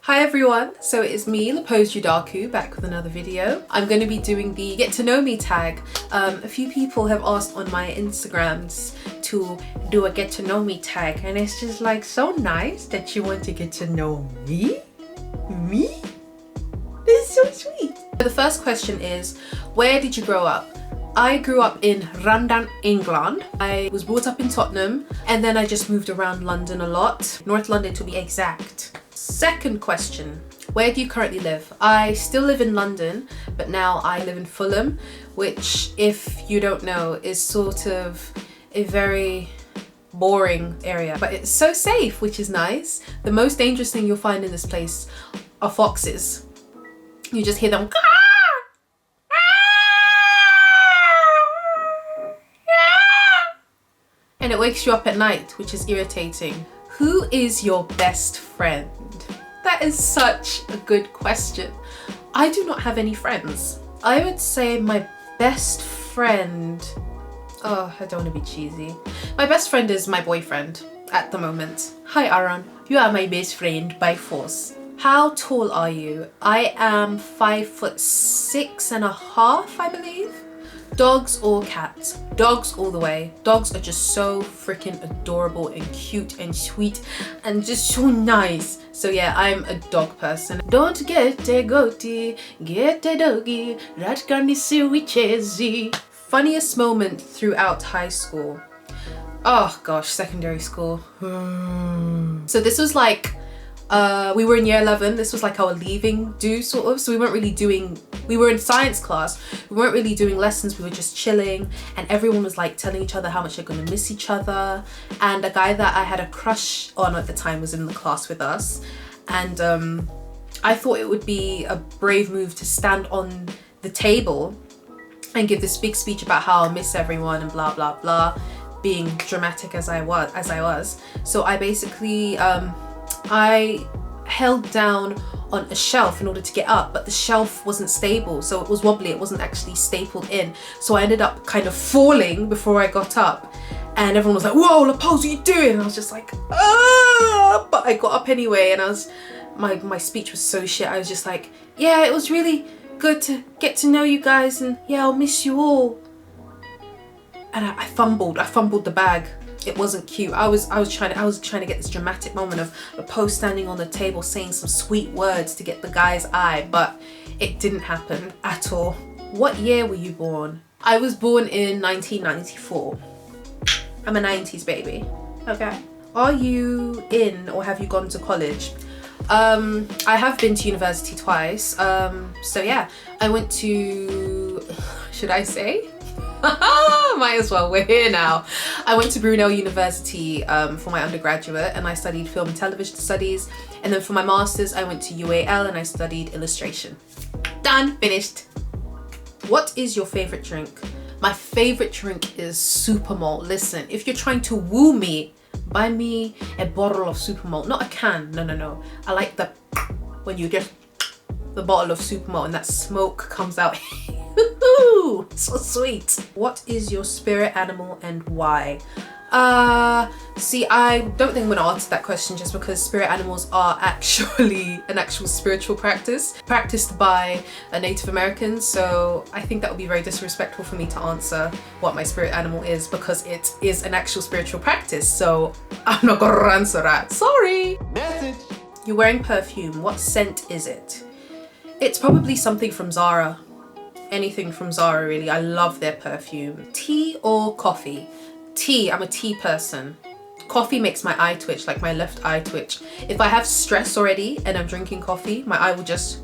Hi everyone, so it is me, Lapoze back with another video. I'm going to be doing the get to know me tag. A few people have asked on my Instagrams to do a get to know me tag, and it's just like so nice that you want to get to know me? Me? This is so sweet. The first question is, where did you grow up? I grew up in London, England. I was brought up in Tottenham and then I just moved around London a lot. North London to be exact. Second question, where do you currently live? I still live in London, but now I live in Fulham, which, if you don't know, is sort of a very boring area, but it's so safe, which is nice. The most dangerous thing you'll find in this place are foxes. You just hear them and it wakes you up at night, which is irritating. Who is your best friend? That is such a good question. I do not have any friends. I would say my best friend, oh, I don't want to be cheesy. My best friend is my boyfriend at the moment. Hi Aaron, you are my best friend by force. How tall are you? I am 5'6.5", I believe. Dogs or cats? Dogs all the way. Dogs are just so freaking adorable and cute and sweet and just so nice. So yeah, I'm a dog person. Don't get a goatee, get a doggy, that can be cheesy. Funniest moment throughout high school? Oh gosh, secondary school. So this was like, we were in year 11, this was like our leaving do sort of, so we were in science class, we weren't really doing lessons, we were just chilling, and everyone was like telling each other how much they're going to miss each other. And a guy that I had a crush on at the time was in the class with us, and I thought it would be a brave move to stand on the table and give this big speech about how I miss everyone and blah blah blah, being dramatic as I was. So I basically I held down on a shelf in order to get up, but the shelf wasn't stable, so it was wobbly, it wasn't actually stapled in. So I ended up kind of falling before I got up, and everyone was like, whoa, Lapoze, what are you doing? And I was just like, ah! But I got up anyway, and my speech was so shit. I was just like, yeah, it was really good to get to know you guys, and yeah, I'll miss you all. And I fumbled the bag. It wasn't cute. I was trying to get this dramatic moment of Lapoze standing on the table saying some sweet words to get the guy's eye, but it didn't happen at all. What year were you born? I was born in 1994. I'm a 90s baby. Okay. Are you in or have you gone to college? I have been to university twice. So yeah, I went to, should I say? Might as well, we're here now. I went to Brunel University for my undergraduate, and I studied film and television studies, and then for my masters I went to UAL and I studied illustration. Done, finished. What is your favorite drink? My favorite drink is super malt. Listen, if you're trying to woo me, buy me a bottle of super malt, not a can. No, I like the when you just the bottle of super malt and that smoke comes out. So sweet. What is your spirit animal and why? See, I don't think I'm gonna answer that question, just because spirit animals are actually an actual spiritual practice practiced by Native Americans. So I think that would be very disrespectful for me to answer what my spirit animal is, because it is an actual spiritual practice. So I'm not gonna answer that. Sorry. Message. You're wearing perfume. What scent is it? It's probably something from Zara. Anything from Zara really. I love their perfume. Tea or coffee? Tea. I'm a tea person. Coffee makes my eye twitch, like my left eye twitch. If I have stress already and I'm drinking coffee, my eye will just...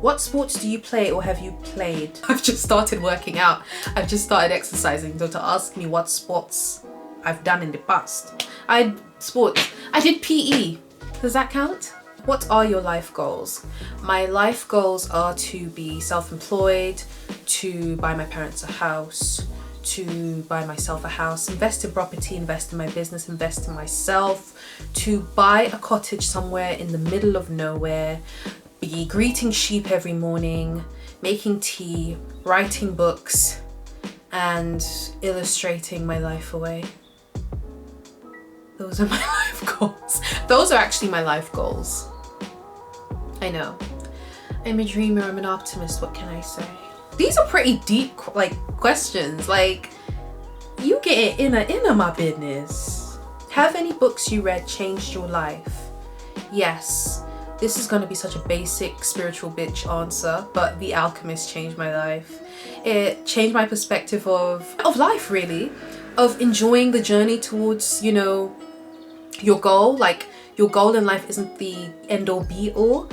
What sports do you play or have you played? I've just started working out. I've just started exercising. So to ask me what sports I've done in the past. I did PE. Does that count? What are your life goals? My life goals are to be self-employed, to buy my parents a house, to buy myself a house, invest in property, invest in my business, invest in myself, to buy a cottage somewhere in the middle of nowhere, be greeting sheep every morning, making tea, writing books, and illustrating my life away. Those are my life goals. Those are actually my life goals. I know. I'm a dreamer, I'm an optimist, what can I say? These are pretty deep like questions. Like, you get in my business. Have any books you read changed your life? Yes. This is gonna be such a basic spiritual bitch answer, but The Alchemist changed my life. It changed my perspective of life, really, of enjoying the journey towards, you know, your goal. Like, your goal in life isn't the end all be all.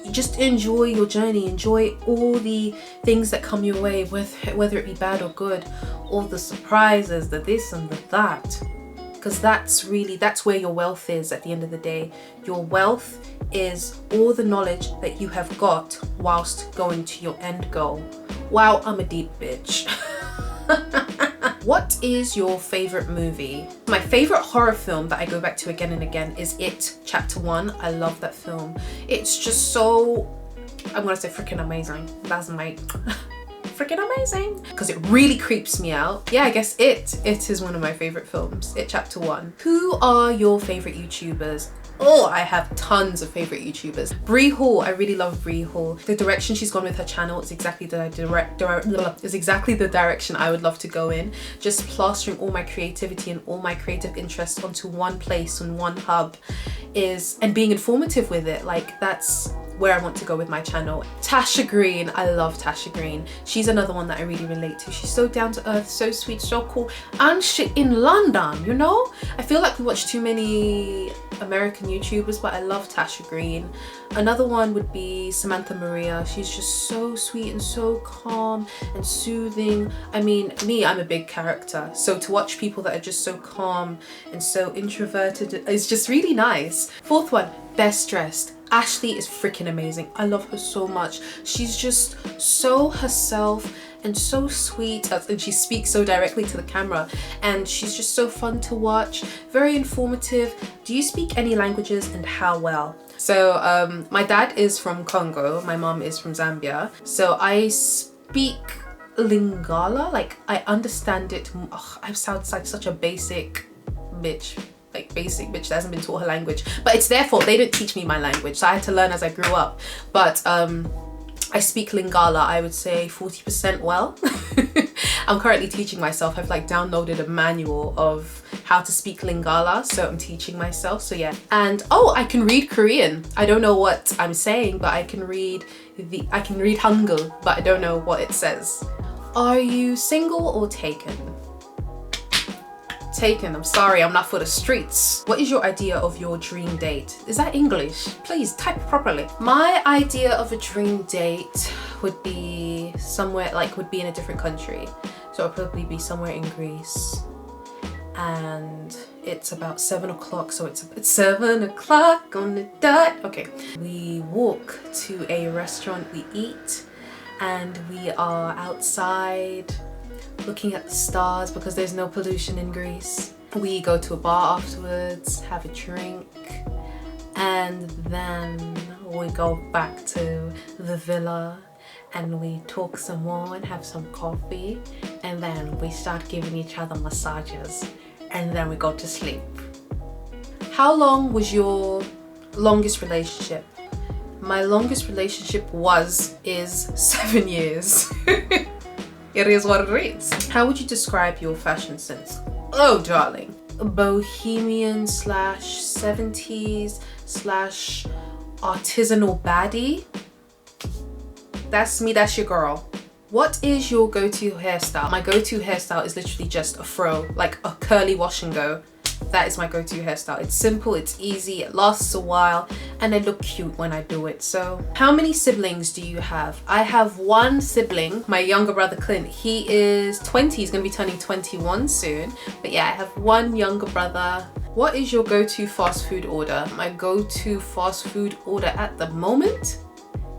You just enjoy your journey, enjoy all the things that come your way, whether it be bad or good, all the surprises, the this and the that. Because that's where your wealth is at the end of the day. Your wealth is all the knowledge that you have got whilst going to your end goal. Wow, I'm a deep bitch. What is your favorite movie? My favorite horror film that I go back to again and again is It Chapter 1. I love that film. It's just so, I'm gonna say freaking amazing. That's my freaking amazing, because it really creeps me out. Yeah, I guess It is one of my favorite films. It Chapter 1. Who are your favorite YouTubers? Oh, I have tons of favorite YouTubers. Bree Hall, I really love Bree Hall. The direction she's gone with her channel is exactly the direction I would love to go in. Just plastering all my creativity and all my creative interests onto one place and one hub and being informative with it. Like, that's where I want to go with my channel. Tasha Green, I love Tasha Green. She's another one that I really relate to. She's so down to earth, so sweet, so cool, and shit in London, you know? I feel like we watch too many American YouTubers, but I love Tasha Green. Another one would be Samantha Maria. She's just so sweet and so calm and soothing. I mean, me, I'm a big character, so to watch people that are just so calm and so introverted is just really nice. Fourth one, Best Dressed. Ashley is freaking amazing. I love her so much. She's just so herself and so sweet, and she speaks so directly to the camera, and she's just so fun to watch, very informative. Do you speak any languages, and how well? So my dad is from Congo, my mom is from Zambia, so I speak Lingala. Like, I understand it. I sound like such a basic bitch. Like, basic bitch that hasn't been taught her language, but it's their fault. They didn't teach me my language, so I had to learn as I grew up. But I speak Lingala, I would say 40% well. I'm currently teaching myself. I've like downloaded a manual of how to speak Lingala, so I'm teaching myself. So yeah. And oh, I can read Korean. I don't know what I'm saying, but I can read Hangul, but I don't know what it says. Are you single or taken? Taken. I'm sorry, I'm not for the streets. What is your idea of your dream date? Is that English? Please type properly. My idea of a dream date would be somewhere, like, would be in a different country. So it'll probably be somewhere in Greece. And it's about 7 o'clock, so it's 7 o'clock on the dot. Okay. We walk to a restaurant, we eat, and we are outside looking at the stars because there's no pollution in Greece. We go to a bar afterwards, have a drink, and then we go back to the villa and we talk some more and have some coffee, and then we start giving each other massages, and then we go to sleep. How long was your longest relationship? My longest relationship is 7 years. It is what it is. How would you describe your fashion sense? Oh, darling. Bohemian / 70s / artisanal baddie. That's me, that's your girl. What is your go-to hairstyle? My go-to hairstyle is literally just a fro, like a curly wash and go. That is my go-to hairstyle. It's simple, it's easy, it lasts a while, and I look cute when I do it. So, how many siblings do you have? I have one sibling, my younger brother Clint. He is 20, he's gonna be turning 21 soon. But yeah, I have one younger brother. What is your go-to fast food order? My go-to fast food order at the moment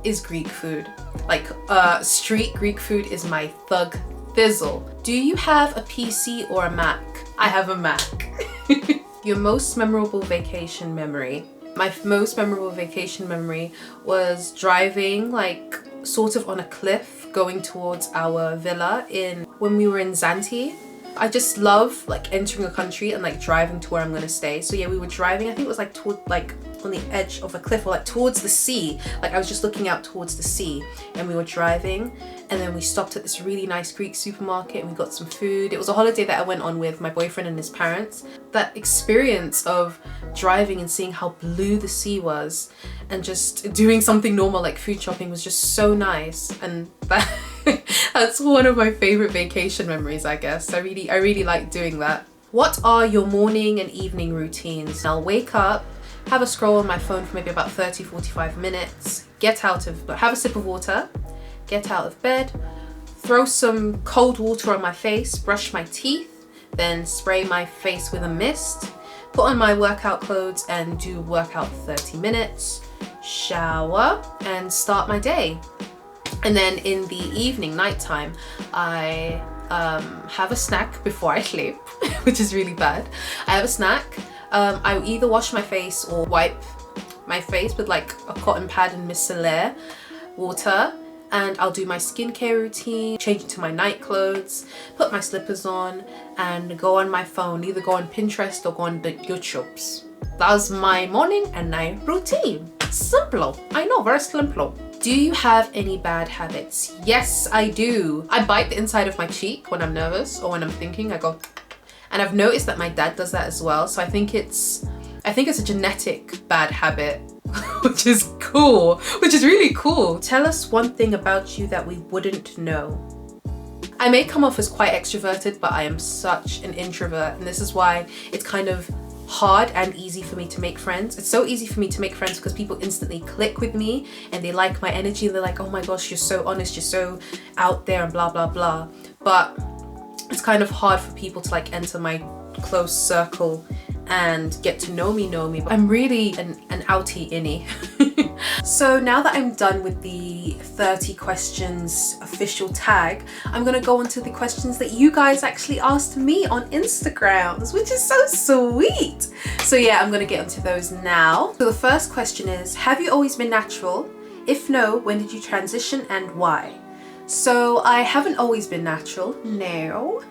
is Greek food. Like, street Greek food is my thug thizzle. Do you have a PC or a Mac? I have a Mac. Your most memorable vacation memory? My most memorable vacation memory was driving, like, sort of on a cliff going towards our villa when we were in Zante. I just love like entering a country and like driving to where I'm gonna stay. So yeah, we were driving, I think it was like toward like on the edge of a cliff or like towards the sea. Like I was just looking out towards the sea and we were driving, and then we stopped at this really nice Greek supermarket and we got some food. It was a holiday that I went on with my boyfriend and his parents. That experience of driving and seeing how blue the sea was and just doing something normal like food shopping was just so nice. And that that's one of my favorite vacation memories, I guess. I really like doing that. What are your morning and evening routines? I'll wake up, have a scroll on my phone for maybe about 30-45 minutes, have a sip of water, get out of bed, throw some cold water on my face, brush my teeth, then spray my face with a mist, put on my workout clothes and do workout for 30 minutes, shower and start my day. And then in the evening, nighttime, I have a snack before I sleep, which is really bad. I have a snack. I either wash my face or wipe my face with like a cotton pad and micellar water, and I'll do my skincare routine, change into my night clothes, put my slippers on and go on my phone, either go on Pinterest or go on the YouTubes. That's my morning and night routine. Simple. I know, very simple. Do you have any bad habits? Yes, I do. I bite the inside of my cheek when I'm nervous or when I'm thinking. I go, and I've noticed that my dad does that as well. So I think it's a genetic bad habit, which is cool, which is really cool. Tell us one thing about you that we wouldn't know. I may come off as quite extroverted, but I am such an introvert, and this is why it's kind of hard and easy for me to make friends. It's so easy for me to make friends because people instantly click with me and they like my energy. They're like, oh my gosh, you're so honest, you're so out there and blah blah blah. But it's kind of hard for people to like enter my close circle and get to know me. But I'm really an outie innie. So now that I'm done with the 30 questions official tag, I'm gonna go on to the questions that you guys actually asked me on Instagrams, which is so sweet. So yeah, I'm gonna get onto those now. So the first question is, have you always been natural? If no, when did you transition and why? So I haven't always been natural, no.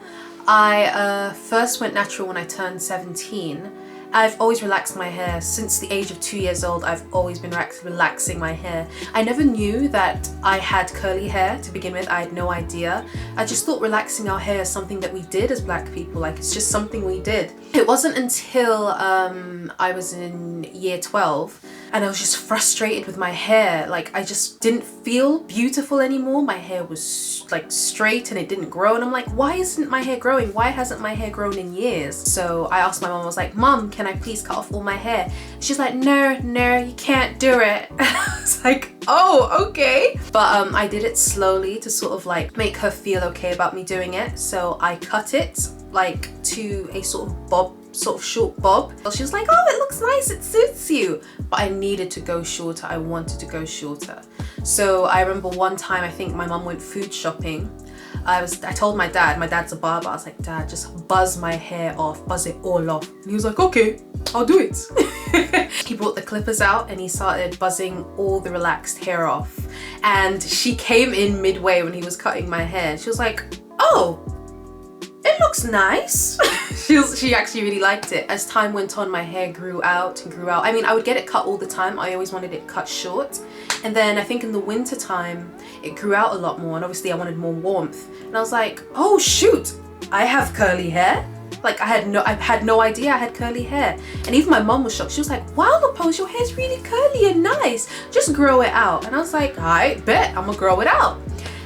I first went natural when I turned 17. I've always relaxed my hair. Since the age of 2 years old, I've always been relaxing my hair. I never knew that I had curly hair to begin with. I had no idea. I just thought relaxing our hair is something that we did as black people. Like, it's just something we did. It wasn't until I was in year 12 and I was just frustrated with my hair. Like, I just didn't feel beautiful anymore. My hair was like straight and it didn't grow, and I'm like, why isn't my hair growing? Why hasn't my hair grown in years? So I asked my mom, I was like, Mom, can I please cut off all my hair? She's like, no, you can't do it. I was like, oh, okay. But I did it slowly to sort of like make her feel okay about me doing it. So I cut it like to a sort of bob, sort of short bob. So she was like, oh, it looks nice, it suits you. But I needed to go shorter. I wanted to go shorter. So I remember one time, I think my mum went food shopping. I told my dad's a barber. I was like, Dad, just buzz my hair off, buzz it all off. And he was like, okay, I'll do it. He brought the clippers out and he started buzzing all the relaxed hair off. And she came in midway when he was cutting my hair. She was like, oh, it looks nice. She actually really liked it. As time went on, my hair grew out and grew out. I mean, I would get it cut all the time. I always wanted it cut short. And then I think in the winter time, it grew out a lot more. And obviously I wanted more warmth. And I was like, oh shoot, I have curly hair. Like I had no idea I had curly hair. And even my mom was shocked. She was like, wow, Lapoze, your hair's really curly and nice. Just grow it out. And I was like, I bet I'm gonna grow it out.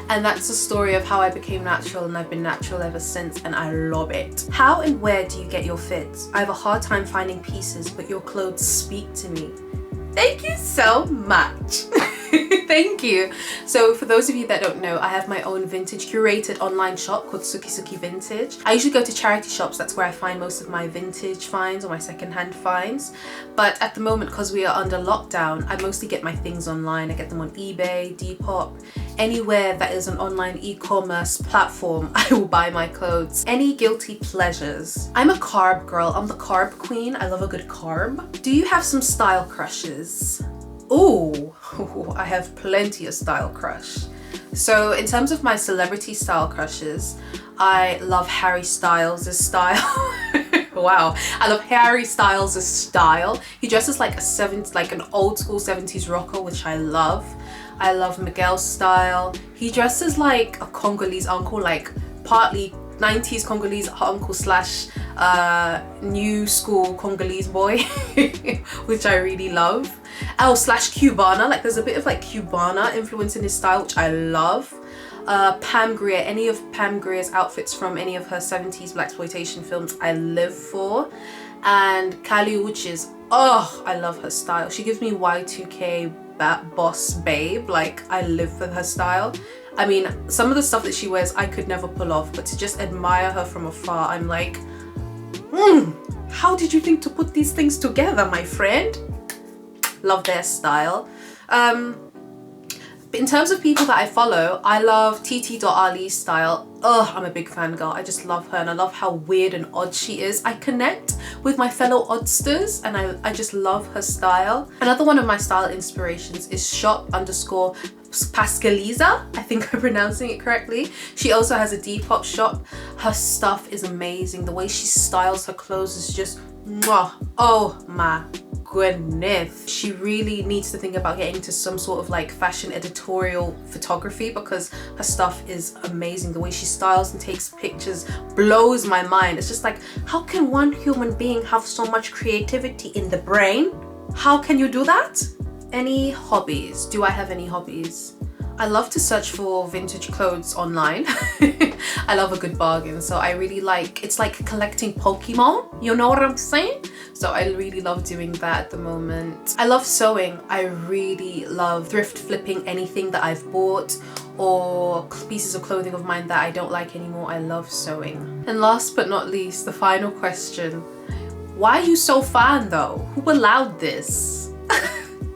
And that's the story of how I became natural, and I've been natural ever since, and I love it. How and where do you get your fits? I have a hard time finding pieces, but your clothes speak to me. Thank you so much. Thank you. So for those of you that don't know, I have my own vintage curated online shop called Sooki Sooki Vintage. I usually go to charity shops. That's where I find most of my vintage finds or my secondhand finds. But at the moment, because we are under lockdown, I mostly get my things online. I get them on eBay, Depop, anywhere that is an online e-commerce platform. I will buy my clothes. Any guilty pleasures? I'm a carb girl. I'm the carb queen. I love a good carb. Do you have some style crushes? Oh, I have plenty of style crush. So in terms of my celebrity style crushes, I love Harry Styles' style. Wow, I love Harry Styles' style. He dresses like an old school 70s rocker, which I love. I love Miguel's style. He dresses like a Congolese uncle, like partly 90s Congolese uncle slash new school Congolese boy, which I really love. Oh, slash Cubana, like there's a bit of like Cubana influence in his style, which I love. Pam Grier, any of Pam Grier's outfits from any of her 70s blaxploitation films I live for. And Kali Uchis, oh, I love her style. She gives me Y2K boss babe, like I live for her style. I mean, some of the stuff that she wears I could never pull off, but to just admire her from afar, I'm like, how did you think to put these things together, my friend? Love their style. In terms of people that I follow, I love TT.Ali's style. Oh, I'm a big fan girl. I just love her and I love how weird and odd she is. I connect with my fellow oddsters and I just love her style. Another one of my style inspirations is shop_Pascaliza. I think I'm pronouncing it correctly. She also has a Depop shop. Her stuff is amazing. The way she styles her clothes is just mwah. Oh my goodness. She really needs to think about getting into some sort of like fashion editorial photography because her stuff is amazing. The way she styles and takes pictures blows my mind. It's just like, how can one human being have so much creativity in the brain? How can you do that? Any hobbies? Do I have any hobbies? I love to search for vintage clothes online. I love a good bargain, so I really like, it's like collecting Pokemon, you know what I'm saying? So I really love doing that at the moment. I love sewing. I really love thrift flipping anything that I've bought or pieces of clothing of mine that I don't like anymore. I love sewing. And last but not least, the final question. Why are you so fine though? Who allowed this?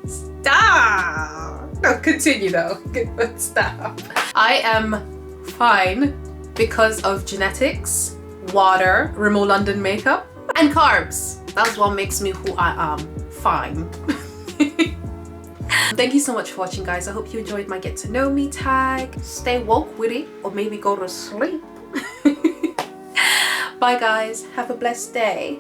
Stop! No, continue though. Stop. I am fine because of genetics, water, Rimmel London makeup, and carbs. That's what makes me who I am. Fine. Thank you so much for watching, guys. I hope you enjoyed my get to know me tag. Stay woke with it or maybe go to sleep. Bye guys. Have a blessed day.